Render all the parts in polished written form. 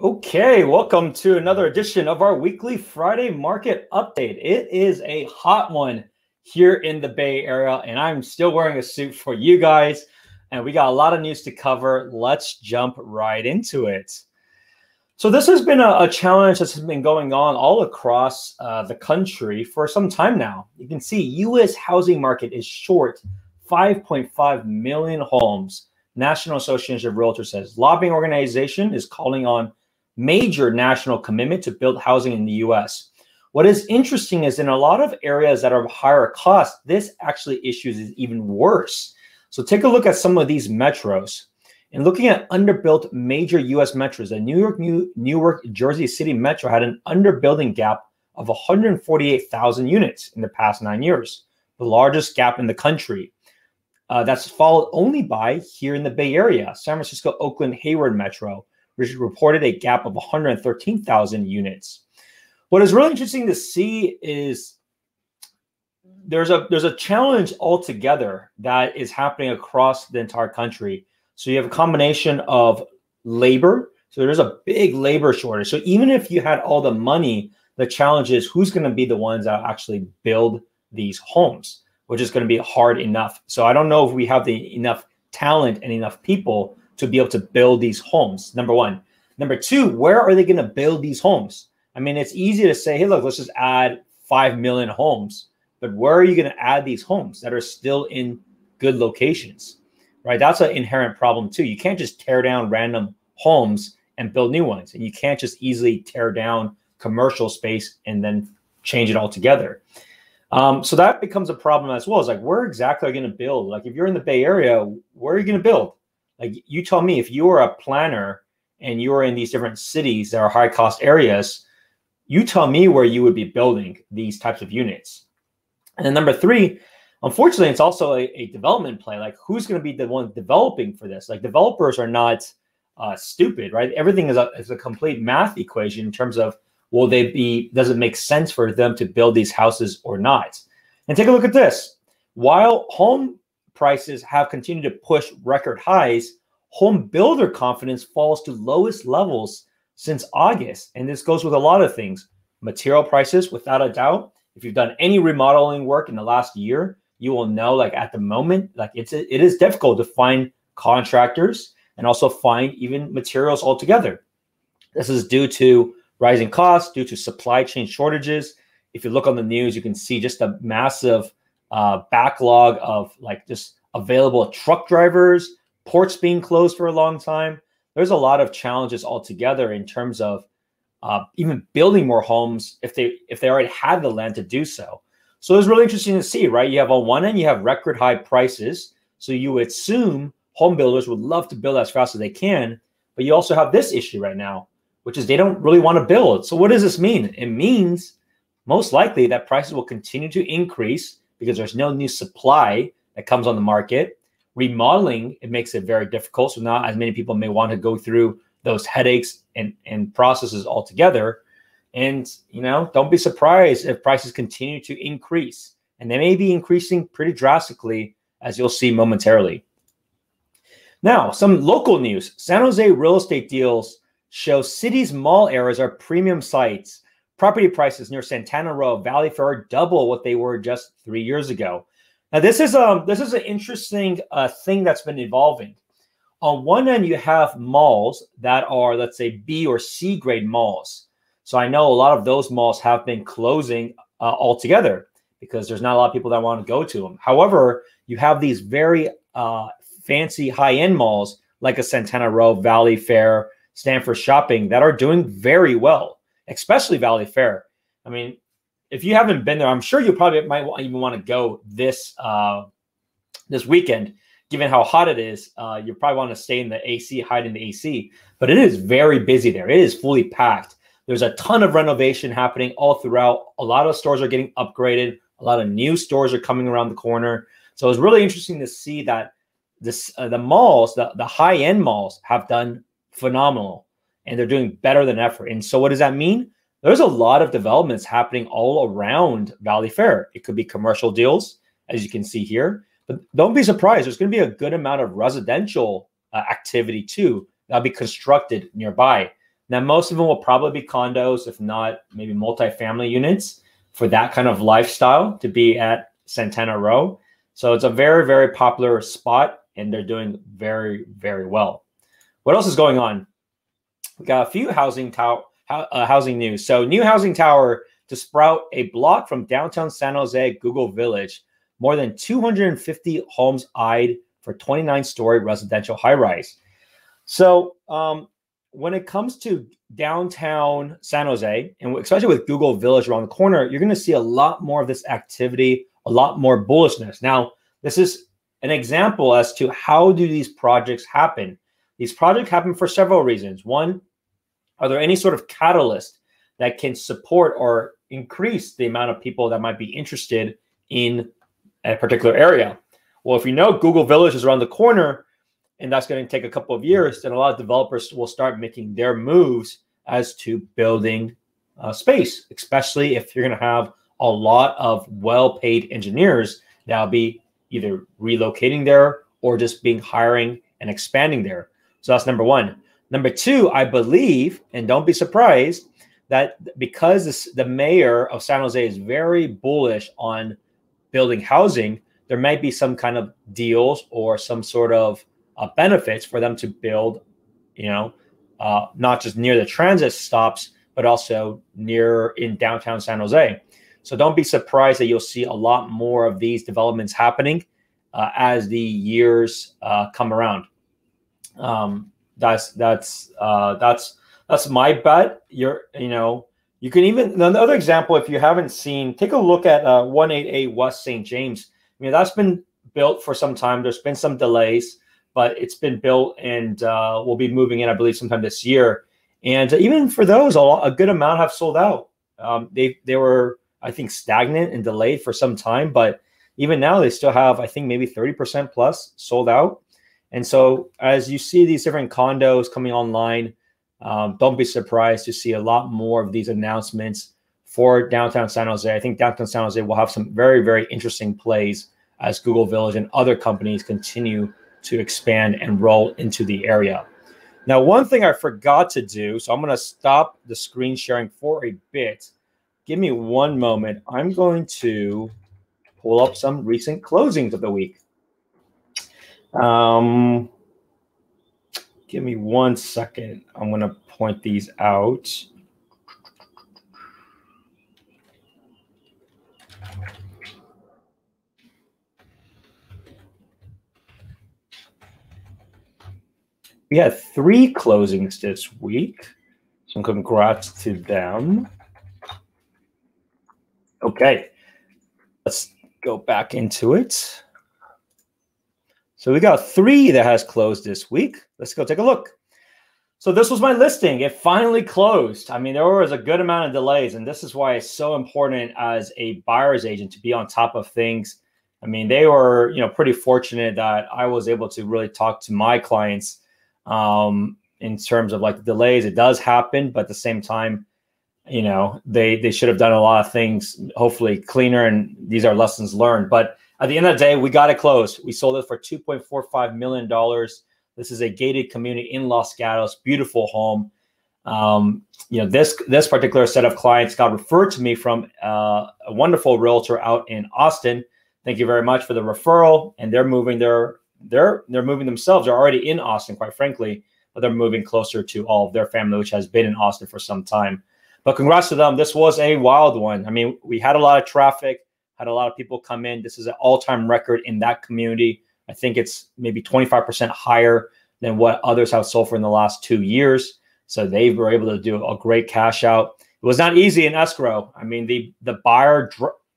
Okay, welcome to another edition of our weekly Friday market update. It is a hot one here in the Bay Area, and I'm still wearing a suit for you guys. And we got a lot of news to cover. Let's jump right into it. So this has been a challenge that's been going on all across the country for some time now. You can see U.S. housing market is short 5.5 million homes. National Association of Realtors says lobbying organization is calling on major national commitment to build housing in the U.S. What is interesting is in a lot of areas that are higher cost, this actually issues is even worse. So take a look at some of these metros. And looking at underbuilt major U.S. metros, the Newark, Jersey City metro had an underbuilding gap of 148,000 units in the past 9 years, the largest gap in the country. That's followed only by here in the Bay Area, San Francisco, Oakland, Hayward metro, which reported a gap of 113,000 units. What is really interesting to see is there's a challenge altogether that is happening across the entire country. So you have a combination of labor. So there's a big labor shortage. So even if you had all the money, the challenge is who's going to be the ones that actually build these homes, which is going to be hard enough. So I don't know if we have enough talent and enough people to be able to build these homes, number one. Number two, where are they going to build these homes? I mean, it's easy to say, hey, look, let's just add 5 million homes. But where are you going to add these homes that are still in good locations, right? That's an inherent problem too. You can't just tear down random homes and build new ones. And you can't just easily tear down commercial space and then change it all together. So that becomes a problem as well. It's like, where exactly are you going to build? Like if you're in the Bay Area, where are you going to build? Like you tell me, if you are a planner and you're in these different cities that are high cost areas, you tell me where you would be building these types of units. And then number three, unfortunately, it's also a development play. Like who's going to be the one developing for this? Like developers are not stupid, right? Everything is a complete math equation in terms of, will they be, does it make sense for them to build these houses or not? And take a look at this. While home prices have continued to push record highs, home builder confidence falls to lowest levels since August. And this goes with a lot of things. Material prices, without a doubt. If you've done any remodeling work in the last year, you will know, like at the moment, like it is difficult to find contractors and also find even materials altogether. This is due to rising costs, due to supply chain shortages. If you look on the news, you can see just a massive backlog of like just available truck drivers, ports being closed for a long time. There's a lot of challenges altogether in terms of even building more homes if they already had the land to do so. So it's really interesting to see, right? You have on one end, you have record high prices. So you would assume home builders would love to build as fast as they can, but you also have this issue right now, which is they don't really want to build. So what does this mean? It means most likely that prices will continue to increase because there's no new supply that comes on the market. Remodeling, it makes it very difficult. So not as many people may want to go through those headaches and processes altogether. And, you know, don't be surprised if prices continue to increase. And they may be increasing pretty drastically, as you'll see momentarily. Now, some local news. San Jose real estate deals show cities' mall areas are premium sites. Property prices near Santana Row, Valley Fair double what they were just 3 years ago. Now, this is an interesting thing that's been evolving. On one end, you have malls that are, let's say, B or C grade malls. So I know a lot of those malls have been closing altogether because there's not a lot of people that want to go to them. However, you have these very fancy high-end malls like a Santana Row, Valley Fair, Stanford Shopping that are doing very well, especially Valley Fair. I mean, if you haven't been there, I'm sure you probably might even want to go this weekend, given how hot it is. You probably want to stay in the AC, hide in the AC, but it is very busy there. It is fully packed. There's a ton of renovation happening all throughout. A lot of stores are getting upgraded. A lot of new stores are coming around the corner. So it's really interesting to see that the malls, the high-end malls have done phenomenal, and they're doing better than ever. And so what does that mean? There's a lot of developments happening all around Valley Fair. It could be commercial deals, as you can see here, but don't be surprised. There's going to be a good amount of residential activity too that'll be constructed nearby. Now, most of them will probably be condos, if not maybe multifamily units for that kind of lifestyle to be at Santana Row. So it's a very, very popular spot, and they're doing very, very well. What else is going on? We got a few housing news. So new housing tower to sprout a block from downtown San Jose, Google Village. More than 250 homes eyed for 29-story residential high-rise. So when it comes to downtown San Jose, and especially with Google Village around the corner, you're going to see a lot more of this activity, a lot more bullishness. Now, this is an example as to how do these projects happen. These projects happen for several reasons. One, are there any sort of catalyst that can support or increase the amount of people that might be interested in a particular area? Well, if you know Google Village is around the corner, and that's going to take a couple of years, then a lot of developers will start making their moves as to building space, especially if you're going to have a lot of well-paid engineers that'll be either relocating there or just being hiring and expanding there. So that's number one. Number two, I believe, and don't be surprised, that because the mayor of San Jose is very bullish on building housing, there might be some kind of deals or some sort of benefits for them to build, not just near the transit stops, but also near in downtown San Jose. So don't be surprised that you'll see a lot more of these developments happening as the years come around. That's my bet. You can even, another example, if you haven't seen, take a look at 188 West St. James. That's been built for some time. There's been some delays, but it's been built and we'll be moving in, I believe, sometime this year. And even for those, a good amount have sold out. They were, I think, stagnant and delayed for some time, but even now they still have, I think, maybe 30% plus sold out. And so as you see these different condos coming online, don't be surprised to see a lot more of these announcements for downtown San Jose. I think downtown San Jose will have some very, very interesting plays as Google Village and other companies continue to expand and roll into the area. Now, one thing I forgot to do, so I'm going to stop the screen sharing for a bit. Give me one moment. I'm going to pull up some recent closings of the week. Give me 1 second. I'm going to point these out. We had 3 closings this week, so congrats to them. Okay, let's go back into it. So we got 3 that has closed this week. Let's go take a look. So this was my listing. It finally closed. I mean, there was a good amount of delays, and this is why it's so important as a buyer's agent to be on top of things. I mean, they were, pretty fortunate that I was able to really talk to my clients in terms of like delays. It does happen, but at the same time, they should have done a lot of things, hopefully cleaner, and these are lessons learned. But at the end of the day, we got it closed. We sold it for $2.45 million. This is a gated community in Los Gatos, beautiful home. This particular set of clients got referred to me from a wonderful realtor out in Austin. Thank you very much for the referral. And they're moving they're moving themselves. They're already in Austin, quite frankly, but they're moving closer to all of their family, which has been in Austin for some time. But congrats to them. This was a wild one. I mean, we had a lot of traffic, had a lot of people come in. This is an all-time record in that community. I think it's maybe 25% higher than what others have sold for in the last 2 years. So they were able to do a great cash out. It was not easy in escrow. I mean, the buyer,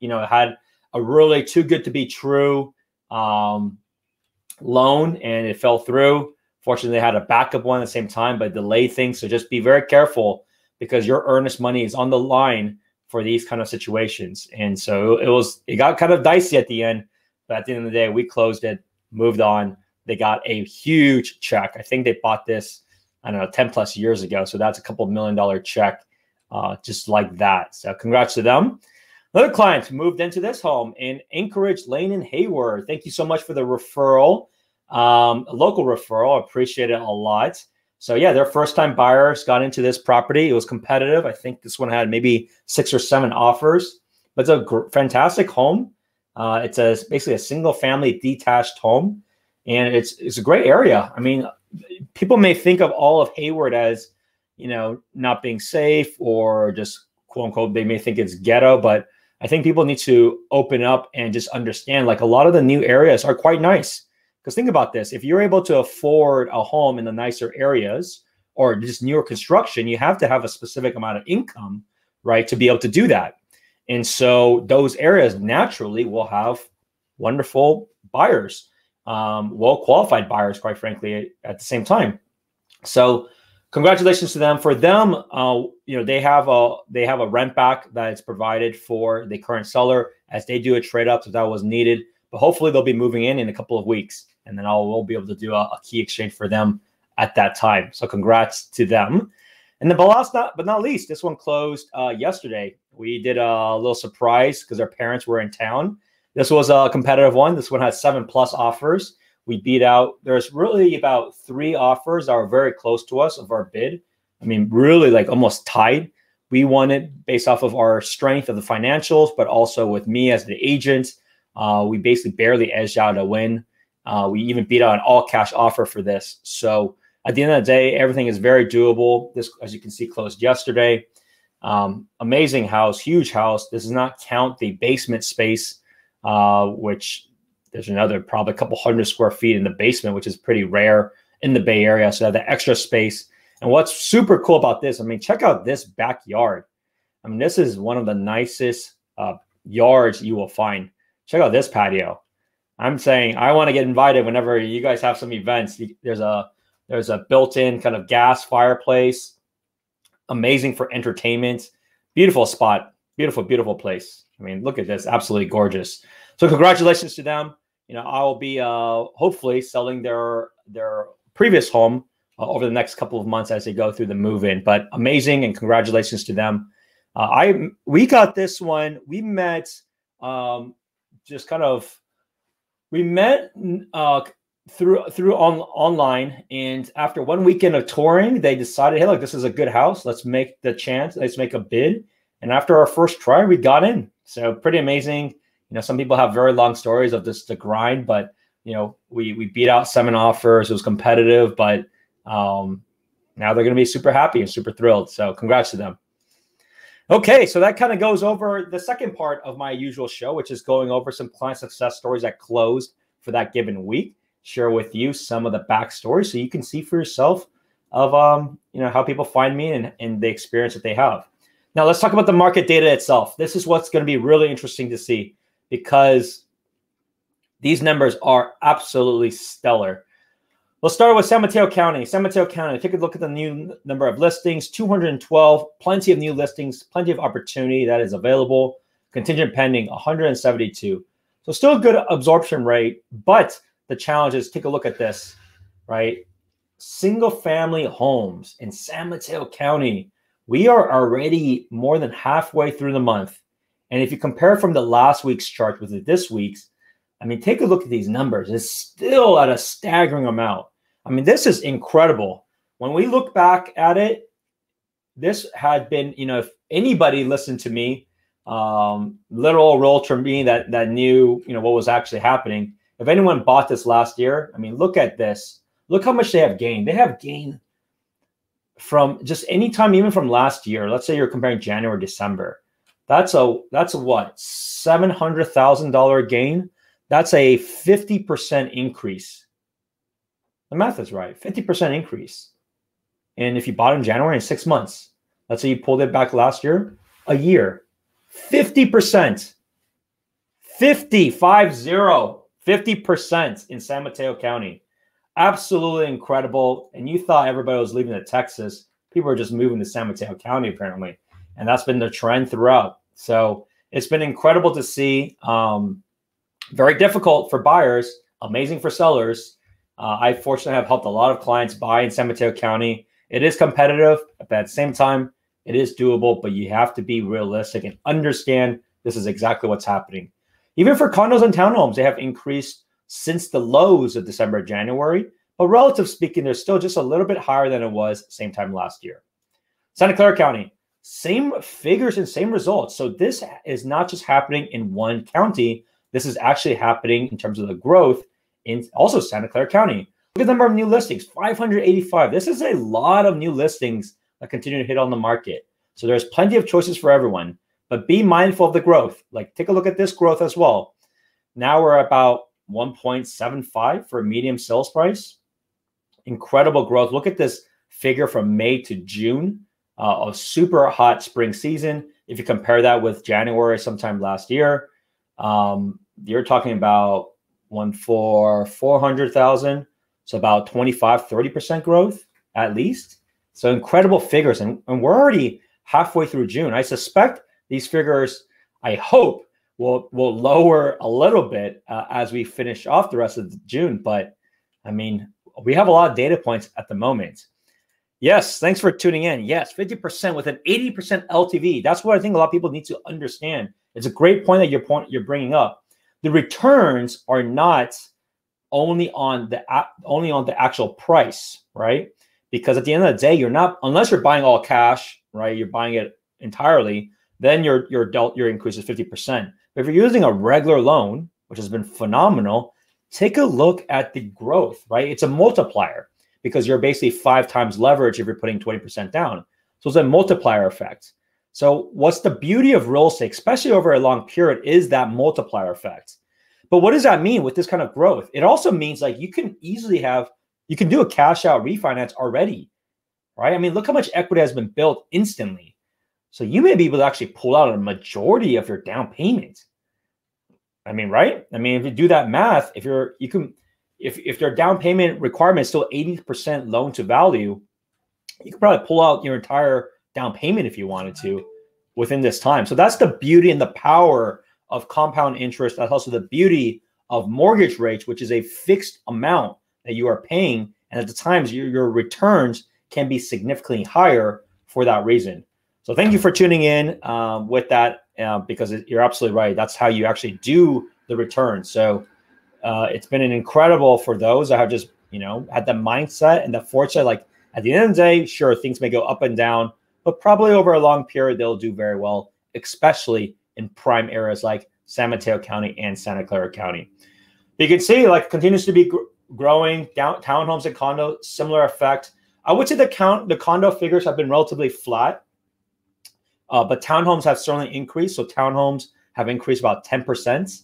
had a really too good to be true loan, and it fell through. Fortunately, they had a backup one at the same time, but delayed things. So just be very careful, because your earnest money is on the line for these kind of situations. And so it got kind of dicey at the end, but at the end of the day, we closed it, moved on. They got a huge check. I think they bought this, 10 plus years ago. So that's a couple $1 million check, just like that. So congrats to them. Another client moved into this home in Anchorage Lane in Hayward. Thank you so much for the referral, a local referral. I appreciate it a lot. So yeah, they're first-time buyers got into this property. It was competitive. I think this one had maybe 6 or 7 offers, but it's a fantastic home. It's basically a single-family detached home, and it's a great area. I mean, people may think of all of Hayward as, not being safe or just quote unquote, they may think it's ghetto, but I think people need to open up and just understand, like, a lot of the new areas are quite nice. Because think about this, if you're able to afford a home in the nicer areas or just newer construction, you have to have a specific amount of income, right, to be able to do that. And so those areas naturally will have wonderful buyers, well-qualified buyers, quite frankly, at the same time. So congratulations to them. For them, they have a rent back that is provided for the current seller as they do a trade up if that was needed. But hopefully they'll be moving in a couple of weeks, and then we'll be able to do a key exchange for them at that time. So congrats to them. And then last but not least, this one closed yesterday. We did a little surprise because our parents were in town. This was a competitive one. This one had 7+ offers. We beat out, there's really about 3 offers that were very close to us of our bid. I mean, really like almost tied. We won it based off of our strength of the financials, but also with me as the agent. We basically barely edged out a win. We even beat out an all-cash offer for this. So at the end of the day, everything is very doable. This, as you can see, closed yesterday. Amazing house, huge house. This does not count the basement space, which there's another probably a couple hundred square feet in the basement, which is pretty rare in the Bay Area. So the extra space. And what's super cool about this, I mean, check out this backyard. I mean, this is one of the nicest yards you will find. Check out this patio. I'm saying I want to get invited whenever you guys have some events. There's a built-in kind of gas fireplace. Amazing for entertainment. Beautiful spot. Beautiful, beautiful place. I mean, look at this. Absolutely gorgeous. So congratulations to them. I will be hopefully selling their previous home over the next couple of months as they go through the move-in. But amazing, and congratulations to them. We got this one. We met through online, and after one weekend of touring, they decided, hey, look, this is a good house. Let's make a bid. And after our first try, we got in. So pretty amazing. Some people have very long stories of the grind, but we beat out 7 offers. It was competitive, but now they're going to be super happy and super thrilled. So congrats to them. Okay, so that kind of goes over the second part of my usual show, which is going over some client success stories that closed for that given week. Share with you some of the backstory so you can see for yourself of how people find me and the experience that they have. Now let's talk about the market data itself. This is what's going to be really interesting to see, because these numbers are absolutely stellar. We'll start with San Mateo County. San Mateo County, take a look at the new number of listings, 212, plenty of new listings, plenty of opportunity that is available. Contingent pending, 172. So still a good absorption rate, but the challenge is, take a look at this, right? Single family homes in San Mateo County. We are already more than halfway through the month. And if you compare from the last week's chart with this week's, I mean, take a look at these numbers. It's still at a staggering amount. I mean, this is incredible. When we look back at it, this had been, if anybody listened to me, literal realtor me that knew, what was actually happening. If anyone bought this last year, I mean, look at this. Look how much they have gained. They have gained from just any time, even from last year. Let's say you're comparing January, December. That's a what? $700,000 gain. That's a 50% increase. The math is right. 50% increase. And if you bought in January, in 6 months, let's say you pulled it back last year, a year, 50%. 50% in San Mateo County. Absolutely incredible. And you thought everybody was leaving to Texas. People are just moving to San Mateo County, apparently. And that's been the trend throughout. So it's been incredible to see. Very difficult for buyers, amazing for sellers. I fortunately have helped a lot of clients buy in San Mateo County. It is competitive, but at the same time, it is doable, but you have to be realistic and understand this is exactly what's happening. Even for condos and townhomes, they have increased since the lows of December, January, but relative speaking, they're still just a little bit higher than it was same time last year. Santa Clara County, same figures and same results. So this is not just happening in one county. This is actually happening in terms of the growth in also Santa Clara County. Look at the number of new listings, 585. This is a lot of new listings that continue to hit on the market. So there's plenty of choices for everyone, but be mindful of the growth. Like take a look at this growth as well. Now we're about 1.75 for a medium sales price. Incredible growth. Look at this figure from May to June, a super hot spring season. If you compare that with January sometime last year, you're talking about 400,000. So about 25-30% growth at least. So incredible figures. And we're already halfway through June. I suspect these figures, I hope, will lower a little bit as we finish off the rest of June. But I mean, we have a lot of data points at the moment. Yes, thanks for tuning in. Yes, 50% with an 80% LTV. That's what I think a lot of people need to understand. It's a great point that you're bringing up. The returns are not only on the actual price, right? Because at the end of the day, you're not, unless you're buying all cash, right? You're buying it entirely, then your increase is 50%. But if you're using a regular loan, which has been phenomenal, take a look at the growth, right? It's a multiplier because you're basically 5 times leverage if you're putting 20% down. So it's a multiplier effect. So what's the beauty of real estate, especially over a long period, is that multiplier effect. But what does that mean with this kind of growth? It also means like you can do a cash out refinance already, right? I mean, look how much equity has been built instantly. So you may be able to actually pull out a majority of your down payment. I mean, right? I mean, if you do that math, if their down payment requirement is still 80% loan to value, you could probably pull out your entire down payment if you wanted to within this time. So that's the beauty and the power of compound interest. That's also the beauty of mortgage rates, which is a fixed amount that you are paying. And at the times, your returns can be significantly higher for that reason. So thank you for tuning in with that, because you're absolutely right. That's how you actually do the return. So it's been an incredible for those that have just, had the mindset and the foresight. Like at the end of the day, sure, things may go up and down, but probably over a long period, they'll do very well, especially in prime areas like San Mateo County and Santa Clara County. But you can see like continues to be growing. Townhomes and condos, similar effect. I would say the condo figures have been relatively flat. But townhomes have certainly increased. So townhomes have increased about 10%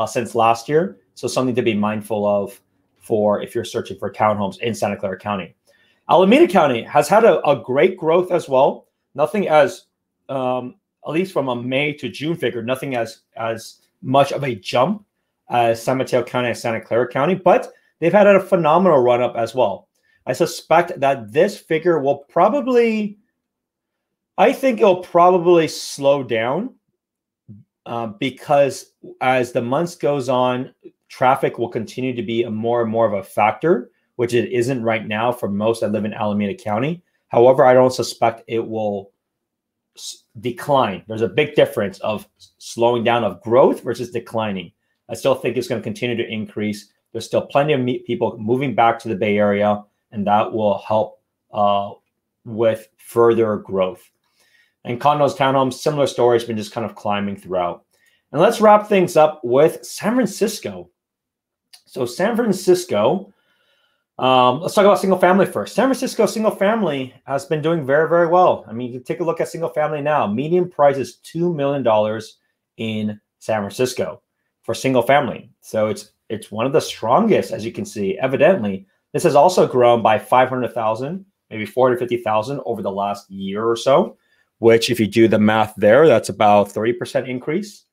since last year. So something to be mindful of for if you're searching for townhomes in Santa Clara County. Alameda County has had a great growth as well. Nothing as, at least from a May to June figure, nothing as much of a jump as San Mateo County and Santa Clara County, but they've had a phenomenal run up as well. I suspect that this figure will probably, I think it'll probably slow down because as the months goes on, traffic will continue to be more and more of a factor, which it isn't right now for most that live in Alameda County. However, I don't suspect it will decline. There's a big difference of slowing down of growth versus declining. I still think it's going to continue to increase. There's still plenty of people moving back to the Bay Area, and that will help with further growth. And condos, townhomes, similar story, has been just kind of climbing throughout. And let's wrap things up with San Francisco. So San Francisco, let's talk about single family first. San Francisco single family has been doing very, very well. I mean, you can take a look at single family now. Median price is $2 million in San Francisco for single family. So it's one of the strongest, as you can see, evidently. This has also grown by 500,000, maybe 450,000 over the last year or so, which if you do the math there, that's about 30% increase,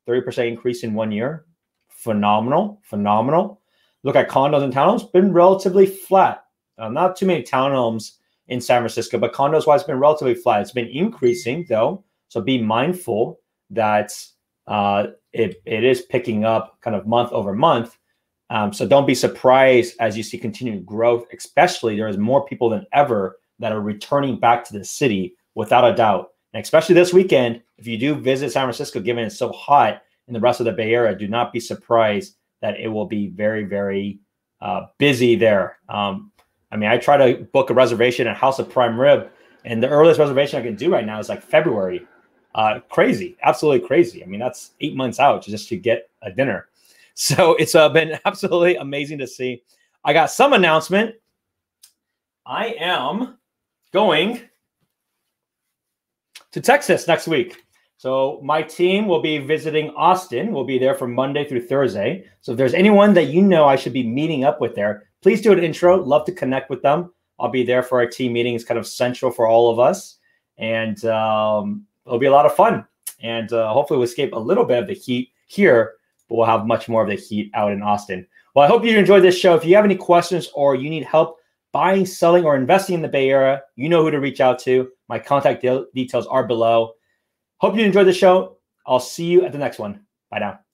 30% increase in 1 year. Phenomenal, phenomenal. Look at condos and townhomes, been relatively flat. Not too many townhomes in San Francisco, but condos-wise, been relatively flat. It's been increasing, though, so be mindful that it is picking up kind of month over month. So don't be surprised as you see continued growth, especially there is more people than ever that are returning back to the city without a doubt. And especially this weekend, if you do visit San Francisco, given it's so hot in the rest of the Bay Area, do not be surprised that it will be very, very busy there. I mean, I try to book a reservation at House of Prime Rib, and the earliest reservation I can do right now is like February. Crazy, absolutely crazy. I mean, that's 8 months out just to get a dinner. So it's been absolutely amazing to see. I got some announcement. I am going to Texas next week. So my team will be visiting Austin. We'll be there from Monday through Thursday. So if there's anyone that you know I should be meeting up with there, please do an intro. Love to connect with them. I'll be there for our team meeting. It's kind of central for all of us. And it'll be a lot of fun. And hopefully we'll escape a little bit of the heat here, but we'll have much more of the heat out in Austin. Well, I hope you enjoyed this show. If you have any questions or you need help buying, selling, or investing in the Bay Area, you know who to reach out to. My contact details are below. Hope you enjoyed the show. I'll see you at the next one. Bye now.